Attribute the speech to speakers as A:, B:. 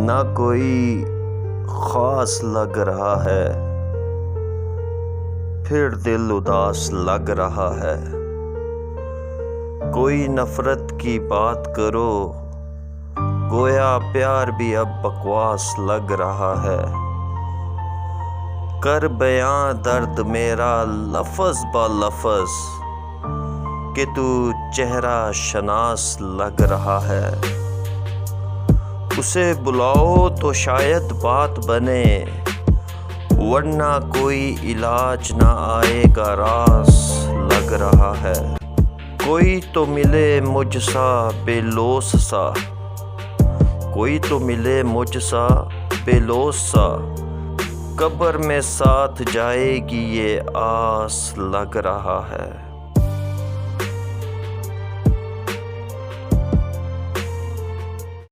A: نہ کوئی خاص لگ رہا ہے، پھر دل اداس لگ رہا ہے۔ کوئی نفرت کی بات کرو، گویا پیار بھی اب بکواس لگ رہا ہے۔ کر بیاں درد میرا لفظ با لفظ، کہ تو چہرہ شناس لگ رہا ہے۔ اسے بلاؤ تو شاید بات بنے، ورنہ کوئی علاج نہ آئے گا راس لگ رہا ہے۔ کوئی تو ملے مجھ سا بے لوث سا، کوئی تو ملے مجھ سا بے لوث سا، قبر میں ساتھ جائے گی یہ آس لگ رہا ہے۔